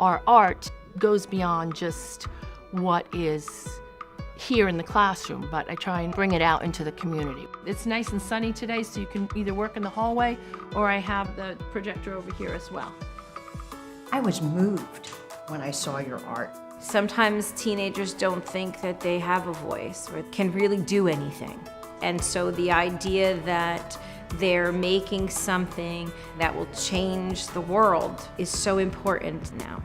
our art goes beyond just what is here in the classroom, but I try and bring it out into the community. It's nice and sunny today, so you can either work in the hallway or I have the projector over here as well. I was moved when I saw your art. Sometimes teenagers don't think that they have a voice or can really do anything. And so the idea that they're making something that will change the world is so important now.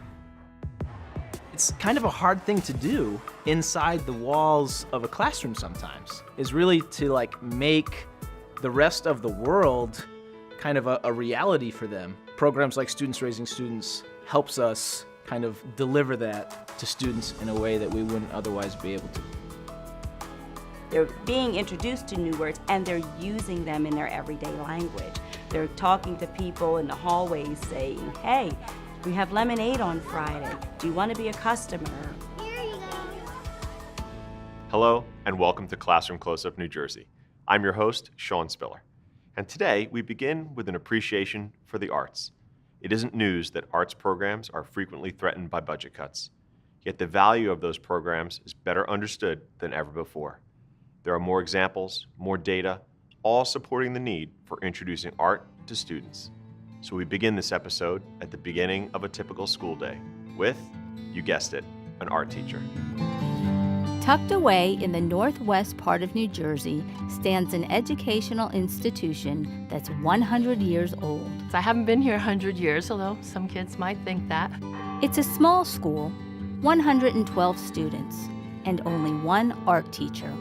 It's kind of a hard thing to do inside the walls of a classroom sometimes, is really to make the rest of the world kind of a reality for them. Programs like Students Raising Students helps us kind of deliver that to students in a way that we wouldn't otherwise be able to. They're being introduced to new words and they're using them in their everyday language. They're talking to people in the hallways saying, hey, we have lemonade on Friday. Do you want to be a customer? Here you go. Hello and welcome to Classroom Close-Up New Jersey. I'm your host, Sean Spiller. And today we begin with an appreciation for the arts. It isn't news that arts programs are frequently threatened by budget cuts. Yet the value of those programs is better understood than ever before. There are more examples, more data, all supporting the need for introducing art to students. So we begin this episode at the beginning of a typical school day with, you guessed it, an art teacher. Tucked away in the northwest part of New Jersey stands an educational institution that's 100 years old. I haven't been here 100 years, although some kids might think that. It's a small school, 112 students, and only one art teacher.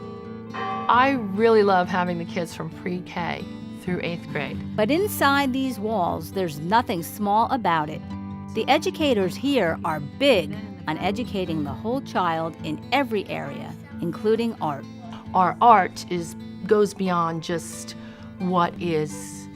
I really love having the kids from pre-K through 8th grade. But inside these walls, there's nothing small about it. The educators here are big on educating the whole child in every area, including art. Our art goes beyond just what is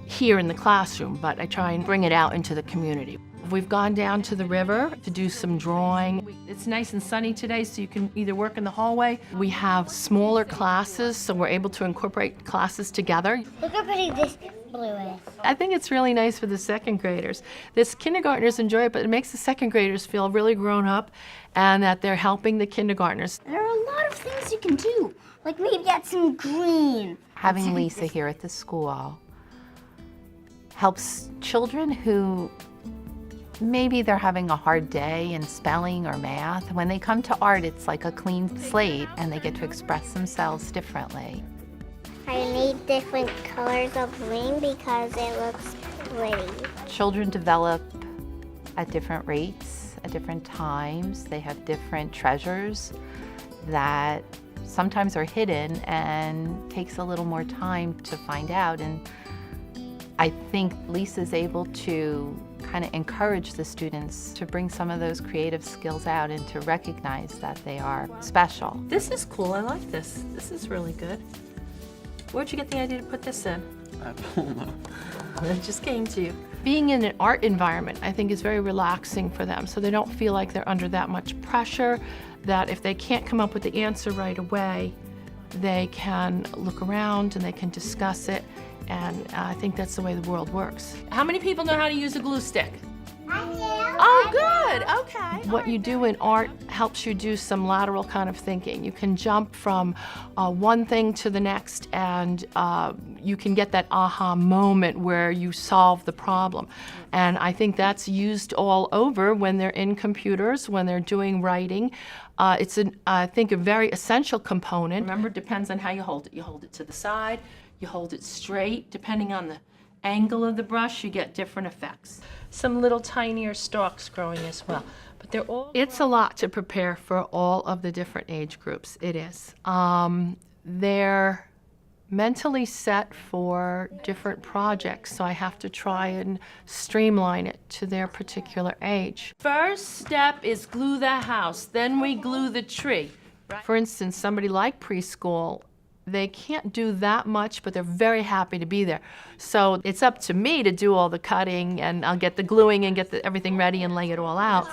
here in the classroom, but I try and bring it out into the community. We've gone down to the river to do some drawing. It's nice and sunny today, so you can either work in the hallway. We have smaller classes, so we're able to incorporate classes together. Look how pretty this blue is. I think it's really nice for the second graders. This kindergartners enjoy it, but it makes the second graders feel really grown up and that they're helping the kindergartners. There are a lot of things you can do, like maybe get some green. Having Lisa here at the school helps children who maybe they're having a hard day in spelling or math. When they come to art, it's like a clean slate and they get to express themselves differently. I need different colors of green because it looks pretty. Children develop at different rates, at different times. They have different treasures that sometimes are hidden and takes a little more time to find out. And I think Lisa's able to kind of encourage the students to bring some of those creative skills out and to recognize that they are special. This is cool, I like this. This is really good. Where'd you get the idea to put this in? I don't know. It just came to you. Being in an art environment, I think, is very relaxing for them, so they don't feel like they're under that much pressure, that if they can't come up with the answer right away, they can look around and they can discuss it, and I think that's the way the world works. How many people know how to use a glue stick? I do. Oh, good, okay. What you do in art helps you do some lateral kind of thinking. You can jump from one thing to the next, and you can get that aha moment where you solve the problem. And I think that's used all over when they're in computers, when they're doing writing. It's, I think, a very essential component. Remember, it depends on how you hold it. You hold it to the side, you hold it straight. Depending on the angle of the brush, you get different effects. Some little tinier stalks growing as well. But they're all... It's a lot to prepare for all of the different age groups. It is. They're mentally set for different projects, so I have to try and streamline it to their particular age. First step is glue the house, then we glue the tree. For instance, somebody like preschool, they can't do that much, but they're very happy to be there. So it's up to me to do all the cutting, and I'll get the gluing and get everything ready and lay it all out.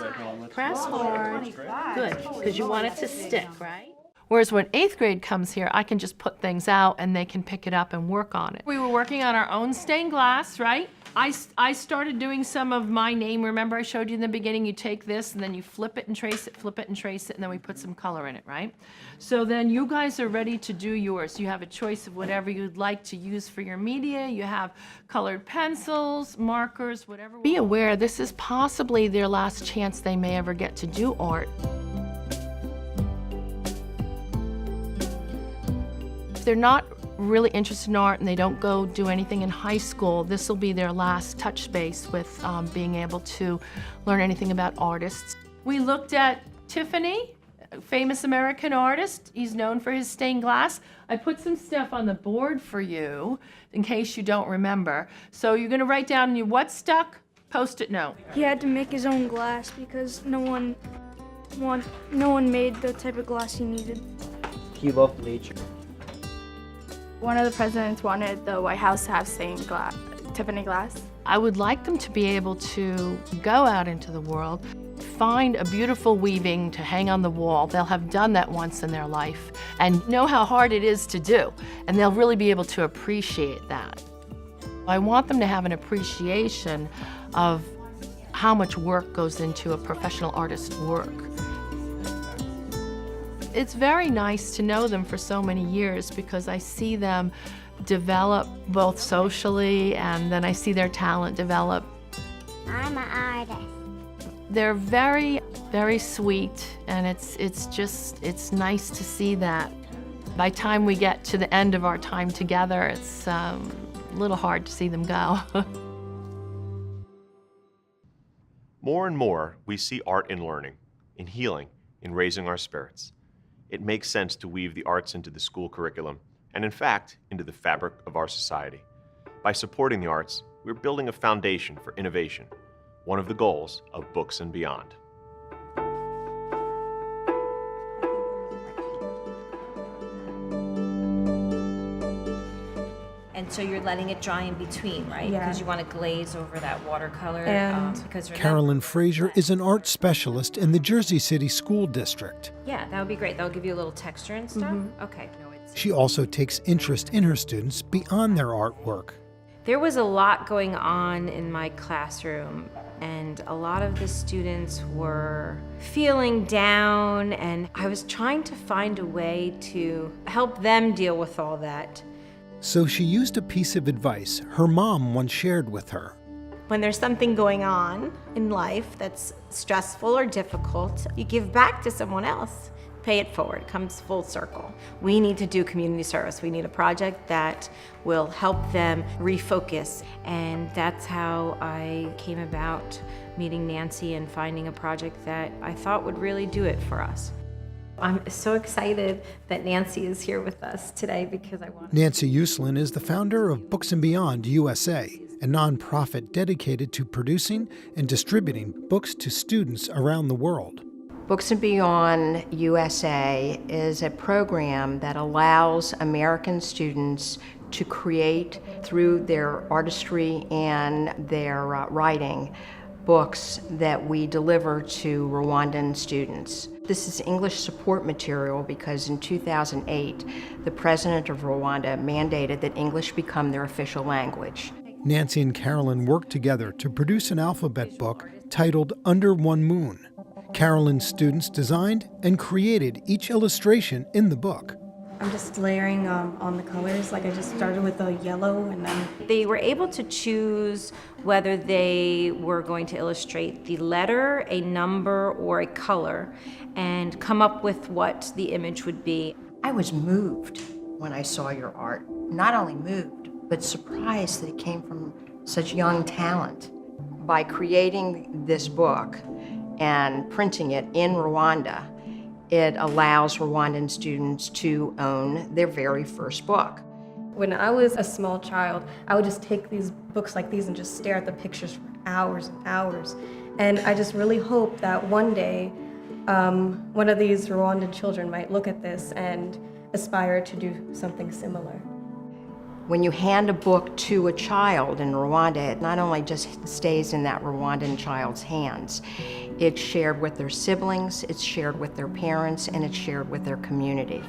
Press hard. Good, because you want it to stick, right? Whereas when 8th grade comes here, I can just put things out and they can pick it up and work on it. We were working on our own stained glass, right? I started doing some of my name. Remember I showed you in the beginning, you take this and then you flip it and trace it, flip it and trace it, and then we put some color in it, right? So then you guys are ready to do yours. You have a choice of whatever you'd like to use for your media. You have colored pencils, markers, whatever. Be aware this is possibly their last chance they may ever get to do art. If they're not really interested in art and they don't go do anything in high school, this will be their last touch base with being able to learn anything about artists. We looked at Tiffany, a famous American artist. He's known for his stained glass. I put some stuff on the board for you in case you don't remember. So you're going to write down what stuck, Post-it note. He had to make his own glass because no one made the type of glass he needed. He loved nature. One of the presidents wanted the White House to have stained glass, Tiffany glass. I would like them to be able to go out into the world, find a beautiful weaving to hang on the wall. They'll have done that once in their life and know how hard it is to do, and they'll really be able to appreciate that. I want them to have an appreciation of how much work goes into a professional artist's work. It's very nice to know them for so many years because I see them develop both socially and then I see their talent develop. I'm an artist. They're very, very sweet, and it's nice to see that. By the time we get to the end of our time together, it's a little hard to see them go. More and more, we see art in learning, in healing, in raising our spirits. It makes sense to weave the arts into the school curriculum, and in fact, into the fabric of our society. By supporting the arts, we're building a foundation for innovation, one of the goals of Books and Beyond. And so you're letting it dry in between, right? Yeah. Because you want to glaze over that watercolor. And because Carolyn Fraser is an art specialist in the Jersey City School District. Yeah, that would be great. That'll give you a little texture and stuff. Okay. She also takes interest in her students beyond their artwork. There was a lot going on in my classroom, and a lot of the students were feeling down, and I was trying to find a way to help them deal with all that. So she used a piece of advice her mom once shared with her. When there's something going on in life that's stressful or difficult, you give back to someone else. Pay it forward, it comes full circle. We need to do community service. We need a project that will help them refocus. And that's how I came about meeting Nancy and finding a project that I thought would really do it for us. I'm so excited that Nancy is here with us today because I want. Nancy Uslan is the founder of Books and Beyond USA, a nonprofit dedicated to producing and distributing books to students around the world. Books and Beyond USA is a program that allows American students to create, through their artistry and their writing, books that we deliver to Rwandan students. This is English support material because in 2008, the president of Rwanda mandated that English become their official language. Nancy and Carolyn worked together to produce an alphabet book titled Under One Moon. Carolyn's students designed and created each illustration in the book. I'm just layering on the colors. Like I just started with the yellow and then... They were able to choose whether they were going to illustrate the letter, a number, or a color, and come up with what the image would be. I was moved when I saw your art. Not only moved, but surprised that it came from such young talent. By creating this book and printing it in Rwanda, it allows Rwandan students to own their very first book. When I was a small child, I would just take these books like these and just stare at the pictures for hours and hours. And I just really hope that one day, one of these Rwandan children might look at this and aspire to do something similar. When you hand a book to a child in Rwanda, it not only just stays in that Rwandan child's hands, it's shared with their siblings, it's shared with their parents, and it's shared with their community.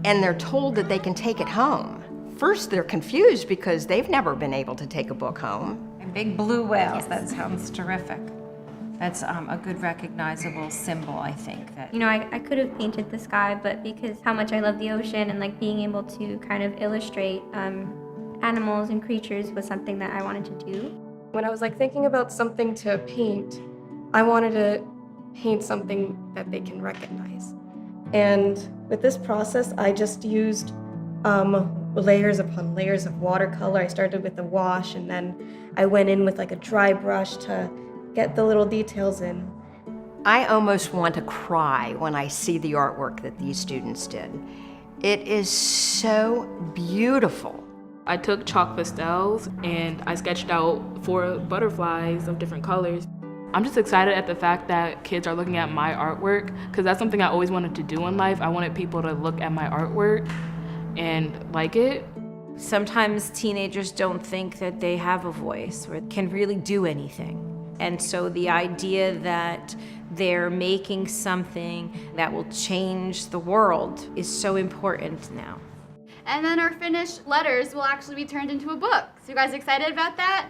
And they're told that they can take it home. First, they're confused because they've never been able to take a book home. And big blue whales, that sounds terrific. That's a good recognizable symbol, I think. That You know, I could have painted the sky, but because how much I love the ocean and like being able to kind of illustrate animals and creatures was something that I wanted to do. When I was like thinking about something to paint, I wanted to paint something that they can recognize. And with this process, I just used layers upon layers of watercolor. I started with a wash, and then I went in with like a dry brush to get the little details in. I almost want to cry when I see the artwork that these students did. It is so beautiful. I took chalk pastels and I sketched out 4 butterflies of different colors. I'm just excited at the fact that kids are looking at my artwork, because that's something I always wanted to do in life. I wanted people to look at my artwork and like it. sometimes teenagers don't think that they have a voice or can really do anything. And so the idea that they're making something that will change the world is so important now. And then our finished letters will actually be turned into a book. So you guys excited about that?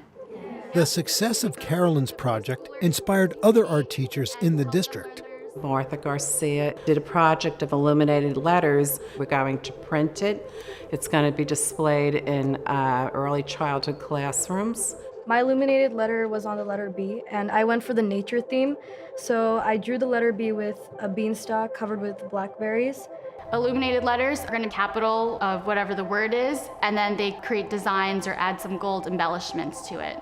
The success of Carolyn's project inspired other art teachers in the district. Martha Garcia did a project of illuminated letters. We're going to print it. It's going to be displayed in early childhood classrooms. My illuminated letter was on the letter B, and I went for the nature theme. So I drew the letter B with a beanstalk covered with blackberries. Illuminated letters are in a capital of whatever the word is, and then they create designs or add some gold embellishments to it.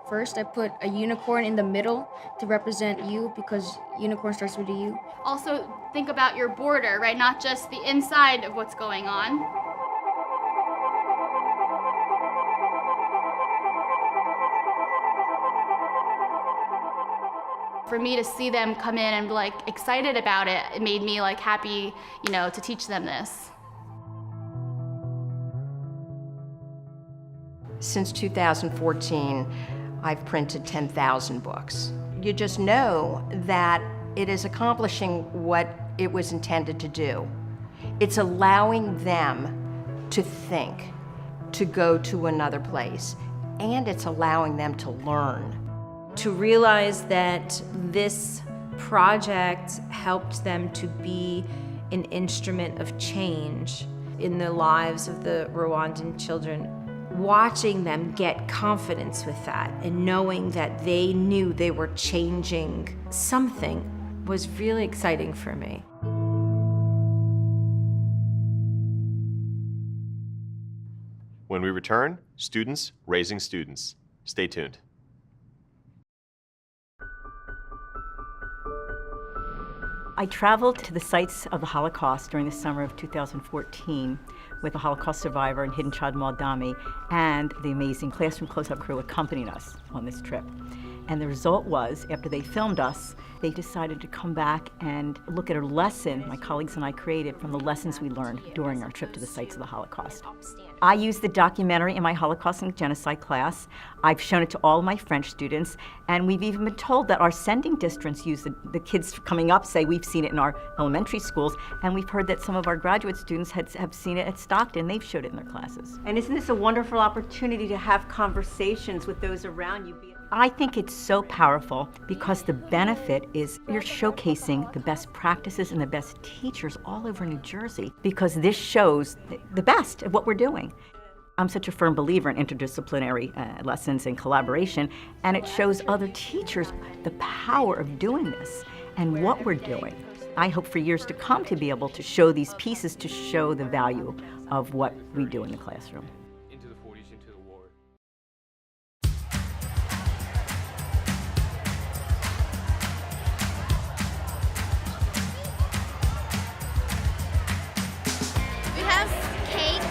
First, I put a unicorn in the middle to represent you, because unicorn starts with a U. Also, think about your border, right? Not just the inside of what's going on. For me to see them come in and be like excited about it, it made me like happy, to teach them this. Since 2014, I've printed 10,000 books. You just know that it is accomplishing what it was intended to do. It's allowing them to think, to go to another place, and it's allowing them to learn. To realize that this project helped them to be an instrument of change in the lives of the Rwandan children. Watching them get confidence with that and knowing that they knew they were changing something was really exciting for me. When we return, students raising students. Stay tuned. I traveled to the sites of the Holocaust during the summer of 2014 with a Holocaust survivor and hidden child Maudami, and the amazing Classroom Close-Up crew accompanied us on this trip. And the result was, after they filmed us, they decided to come back and look at a lesson my colleagues and I created from the lessons we learned during our trip to the sites of the Holocaust. I used the documentary in my Holocaust and Genocide class. I've shown it to all of my French students, and we've even been told that our sending districts use the kids coming up say we've seen it in our elementary schools, and we've heard that some of our graduate students have seen it at Stockton. They've showed it in their classes. And isn't this a wonderful opportunity to have conversations with those around you? I think it's so powerful because the benefit is you're showcasing the best practices and the best teachers all over New Jersey, because this shows the best of what we're doing. I'm such a firm believer in interdisciplinary lessons and collaboration, and it shows other teachers the power of doing this and what we're doing. I hope for years to come to be able to show these pieces to show the value of what we do in the classroom.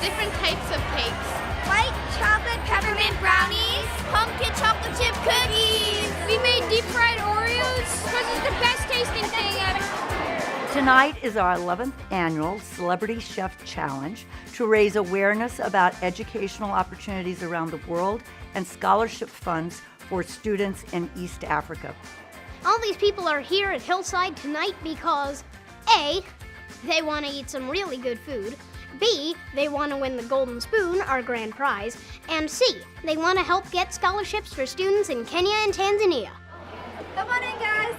Different types of cakes. White chocolate peppermint brownies. Pumpkin chocolate chip cookies. We made deep fried Oreos because it's the best tasting thing ever. Tonight is our 11th annual Celebrity Chef Challenge to raise awareness about educational opportunities around the world and scholarship funds for students in East Africa. All these people are here at Hillside tonight because A, they want to eat some really good food, B, they want to win the Golden Spoon, our grand prize, and C, they want to help get scholarships for students in Kenya and Tanzania. Come on in, guys.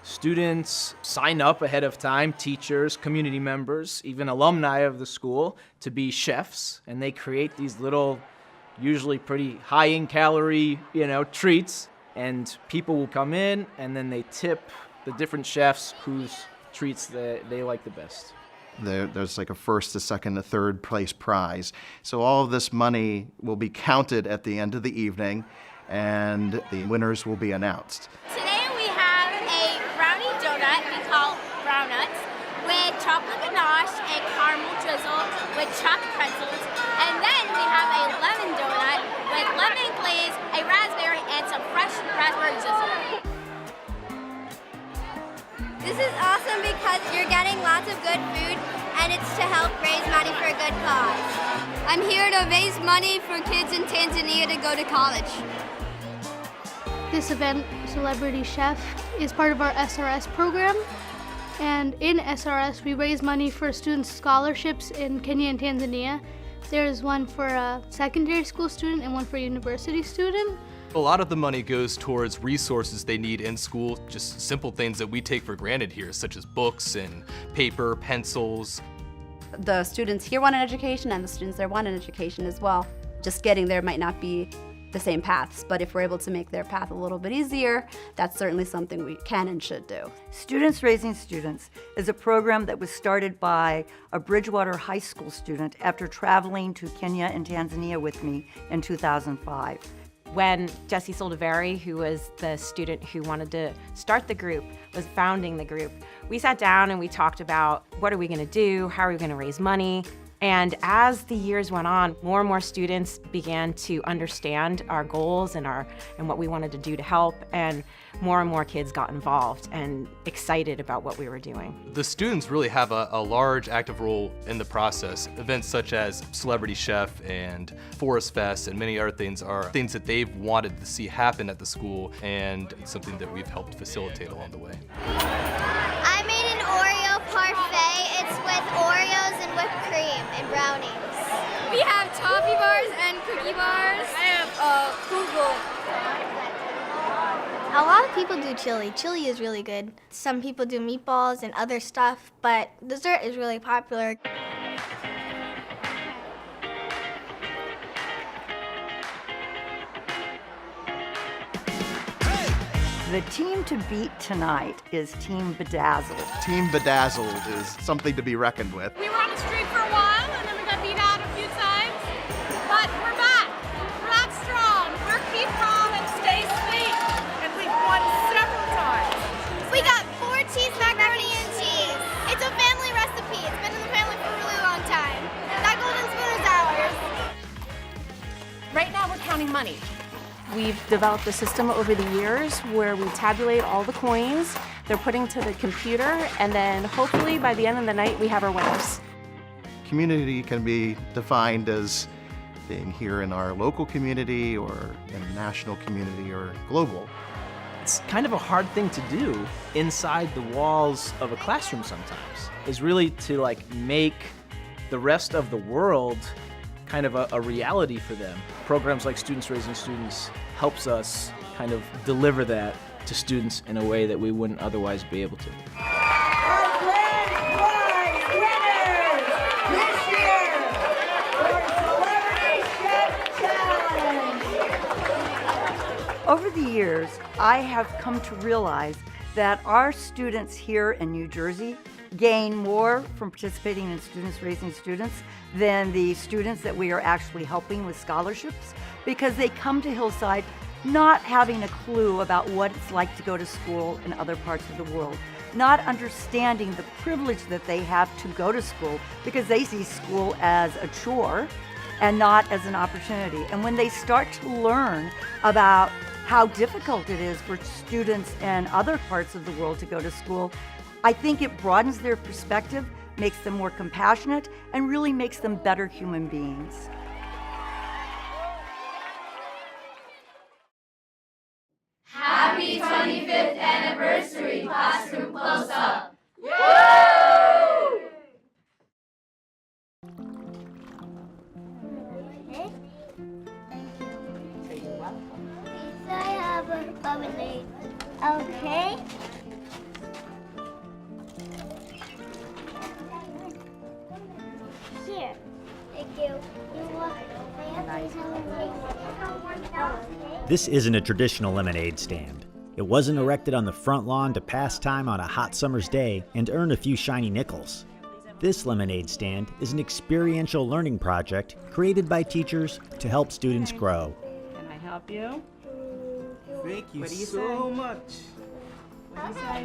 Students sign up ahead of time, teachers, community members, even alumni of the school, to be chefs, and they create these little, usually pretty high in calorie, treats, and people will come in and then they tip the different chefs whose treats they like the best. There's like a first, a second, a third place prize. So all of this money will be counted at the end of the evening, and the winners will be announced. Today we have a brownie donut we call Brownuts with chocolate ganache and caramel drizzle with chocolate pretzels. And then we have a lemon donut with lemon glaze, a raspberry, and some fresh raspberry drizzle. This is awesome because you're getting lots of good food and it's to help raise money for a good cause. I'm here to raise money for kids in Tanzania to go to college. This event, Celebrity Chef, is part of our SRS program. And in SRS, we raise money for students' scholarships in Kenya and Tanzania. There's one for a secondary school student and one for a university student. A lot of the money goes towards resources they need in school, just simple things that we take for granted here, such as books and paper, pencils. The students here want an education and the students there want an education as well. Just getting there might not be the same paths, but if we're able to make their path a little bit easier, that's certainly something we can and should do. Students Raising Students is a program that was started by a Bridgewater High School student after traveling to Kenya and Tanzania with me in 2005. When Jessie Soldavari, who was the student who wanted to start the group, was founding the group, we sat down and we talked about what are we going to do, how are we going to raise money. And as the years went on, more and more students began to understand our goals and what we wanted to do to help, and more kids got involved and excited about what we were doing. The students really have a large active role in the process. Events such as Celebrity Chef and Forest Fest and many other things are things that they've wanted to see happen at the school, and it's something that we've helped facilitate along the way. I made an Oreo parfait. It's with Oreos and whipped cream and brownies. We have toffee bars and cookie bars. I have Google. A lot of people do chili. Chili is really good. Some people do meatballs and other stuff, but dessert is really popular. The team to beat tonight is Team Bedazzled. Team Bedazzled is something to be reckoned with. We were on the street for a while, and then we got beat out a few times. But we're back. We're not strong. We're keep calm and stay sweet. And we've won several times. We got 4 cheese macaroni and cheese. It's a family recipe. It's been in the family for a really long time. That golden spoon is ours. Right now we're counting money. We've developed a system over the years where we tabulate all the coins, they're put into the computer, and then hopefully by the end of the night we have our winners. Community can be defined as being here in our local community or in a national community or global. It's kind of a hard thing to do inside the walls of a classroom sometimes, is really to make the rest of the world kind of a reality for them. Programs like Students Raising Students helps us kind of deliver that to students in a way that we wouldn't otherwise be able to. Our grand prize winners this year for Celebrity Chef Challenge. Over the years, I have come to realize that our students here in New Jersey gain more from participating in Students Raising Students than the students that we are actually helping with scholarships, because they come to Hillside not having a clue about what it's like to go to school in other parts of the world, not understanding the privilege that they have to go to school, because they see school as a chore and not as an opportunity. And when they start to learn about how difficult it is for students in other parts of the world to go to school, I think it broadens their perspective, makes them more compassionate, and really makes them better human beings. Happy 25th anniversary, Classroom Close-Up! Woo! I have a lemonade. Okay. Here. Thank you. This isn't a traditional lemonade stand. It wasn't erected on the front lawn to pass time on a hot summer's day and earn a few shiny nickels. This lemonade stand is an experiential learning project created by teachers to help students grow. Can I help you? Thank you What do you so say? much.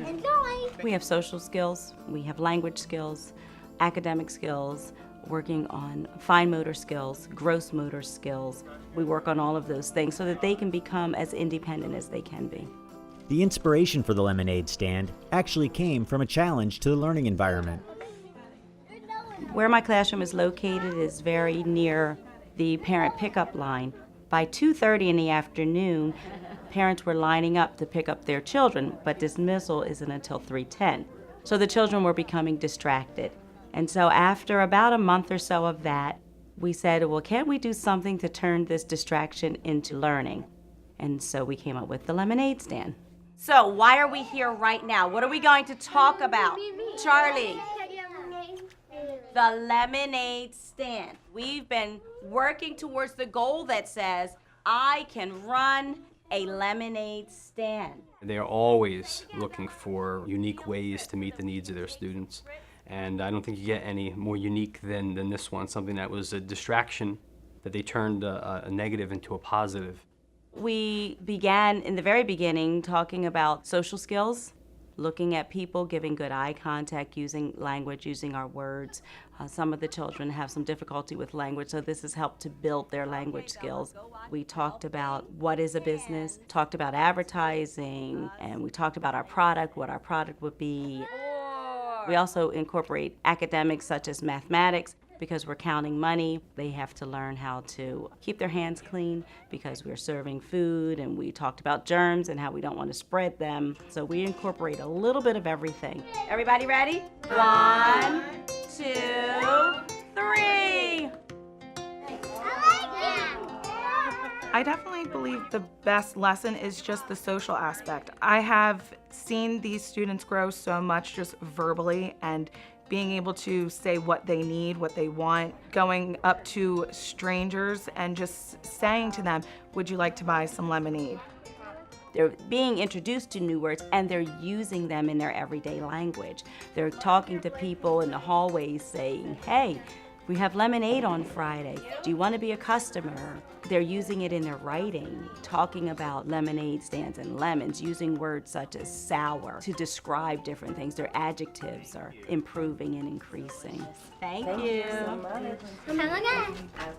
Enjoy. We have social skills, we have language skills, academic skills, working on fine motor skills, gross motor skills. We work on all of those things so that they can become as independent as they can be. The inspiration for the lemonade stand actually came from a challenge to the learning environment. Where my classroom is located is very near the parent pickup line. By 2:30 in the afternoon, parents were lining up to pick up their children, but dismissal isn't until 3:10. So the children were becoming distracted. And so after about a month or so of that, we said, well, can't we do something to turn this distraction into learning? And so we came up with the lemonade stand. So why are we here right now? What are we going to talk about? Charlie. The lemonade stand. We've been working towards the goal that says, I can run a lemonade stand. They are always looking for unique ways to meet the needs of their students. And I don't think you get any more unique than this one, something that was a distraction that they turned a negative into a positive. We began in the very beginning talking about social skills, looking at people, giving good eye contact, using language, using our words. Some of the children have some difficulty with language, so this has helped to build their language skills. We talked about what is a business, talked about advertising, and we talked about our product, what our product would be. We also incorporate academics such as mathematics. Because we're counting money, they have to learn how to keep their hands clean because we're serving food, and we talked about germs and how we don't want to spread them. So we incorporate a little bit of everything. Everybody ready? 1, 2, 3. I definitely believe the best lesson is just the social aspect. I have seen these students grow so much just verbally and being able to say what they need, what they want, going up to strangers and just saying to them, would you like to buy some lemonade? They're being introduced to new words and they're using them in their everyday language. They're talking to people in the hallways saying, hey, we have lemonade on Friday. Do you want to be a customer? They're using it in their writing, talking about lemonade stands and lemons, using words such as sour to describe different things. Their adjectives are improving and increasing. Thank you so much. Come again.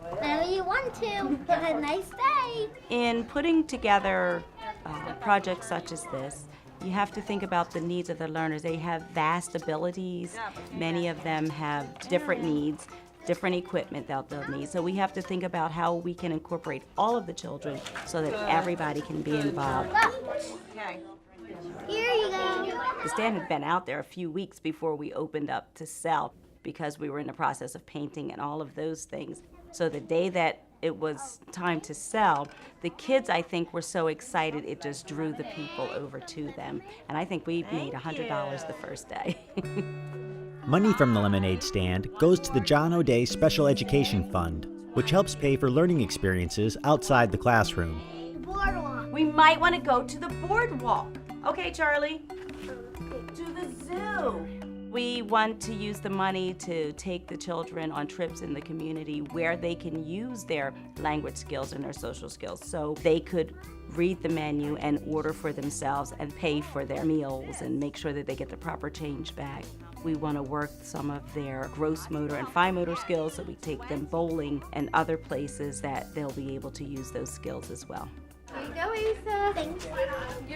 Whenever you want to. Have a nice day. In putting together projects such as this, you have to think about the needs of the learners. They have vast abilities. Many of them have different needs, different equipment that they'll need. So we have to think about how we can incorporate all of the children so that everybody can be involved. Okay. Here you go. The stand had been out there a few weeks before we opened up to sell because we were in the process of painting and all of those things. So the day that it was time to sell, the kids, I think, were so excited it just drew the people over to them. And I think we made $100 the first day. Money from the lemonade stand goes to the John O'Day Special Education Fund, which helps pay for learning experiences outside the classroom. Boardwalk. We might want to go to the boardwalk. Okay, Charlie. To the zoo. We want to use the money to take the children on trips in the community where they can use their language skills and their social skills so they could read the menu and order for themselves and pay for their meals and make sure that they get the proper change back. We want to work some of their gross motor and fine motor skills, so we take them bowling and other places that they'll be able to use those skills as well. Here you go, Asa. Thanks.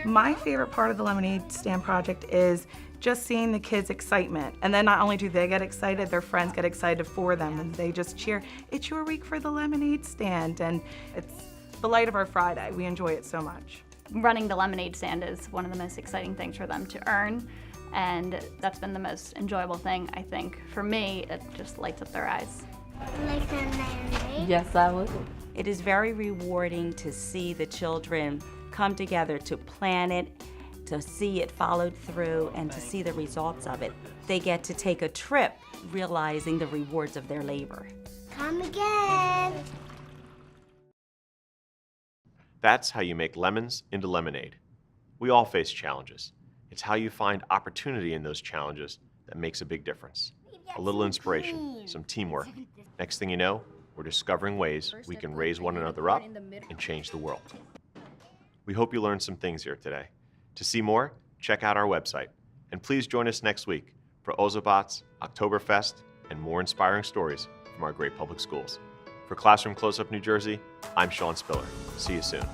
My favorite part of the lemonade stand project is just seeing the kids' excitement. And then not only do they get excited, their friends get excited for them and they just cheer, "It's your week for the lemonade stand." And it's the light of our Friday. We enjoy it so much. Running the lemonade stand is one of the most exciting things for them to earn. And that's been the most enjoyable thing, I think. For me, it just lights up their eyes. Like the lemonade? Yes, I would. It is very rewarding to see the children come together to plan it, to see it followed through, and to see the results of it. They get to take a trip realizing the rewards of their labor. Come again. That's how you make lemons into lemonade. We all face challenges. It's how you find opportunity in those challenges that makes a big difference. A little inspiration, some teamwork. Next thing you know, we're discovering ways we can raise one another up and change the world. We hope you learned some things here today. To see more, check out our website. And please join us next week for Ozobots, Oktoberfest, and more inspiring stories from our great public schools. For Classroom Close-Up New Jersey, I'm Sean Spiller. See you soon.